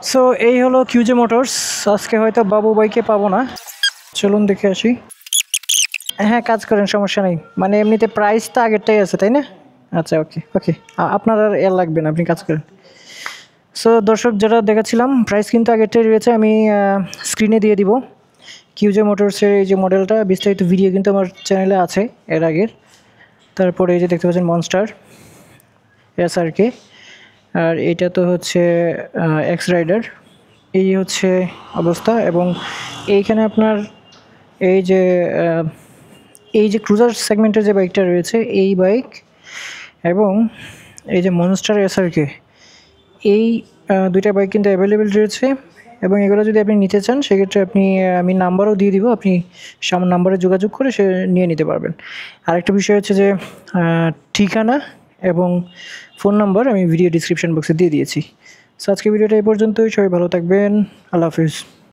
So এই হলো কিউজে motors. আজকে হয়তো বাবু ভাইকে পাবো না, চলুন দেখে আসি। হ্যাঁ, কাজ করেন, সমস্যা নেই। মানে এমনিতে প্রাইস তো আগেরটাই আছে, তাই না? আচ্ছা, ওকে ওকে, আপনার আর এর লাগবে না, আপনি কাজ করেন। সো দর্শক, যারা দেখাচ্ছিলাম প্রাইস কিন্তু আগেরটাই রয়েছে, আমি স্ক্রিনে দিয়ে দিব। কিউজে মোটরসের এই যে মডেলটা, বিস্তারিত ভিডিও কিন্তু আমার চ্যানেলে আছে এর আগের। তারপরে এই যে দেখতে পাচ্ছেন মনস্টার SRK, আর এটা তো হচ্ছে এক্স রাইডার। এই হচ্ছে অবস্থা। এবং এইখানে আপনার এই যে ক্রুজার সেগমেন্টের যে বাইকটা রয়েছে এই বাইক, এবং এই যে মনস্টার SRK, এই দুইটা বাইক কিন্তু অ্যাভেলেবেল রয়েছে। এবং এগুলো যদি আপনি নিতে চান সেক্ষেত্রে আমি নাম্বারও দিয়ে দিব, আপনি নাম্বারে যোগাযোগ করে সে নিয়ে নিতে পারবেন। আরেকটা বিষয় হচ্ছে যে ঠিকানা এবং ফোন নাম্বার আমি ভিডিও ডিসক্রিপশন বক্সে দিয়ে দিয়েছি। সো আজকে ভিডিওটা এই পর্যন্তই। সবাই ভালো থাকবেন। আল্লাহ হাফিজ।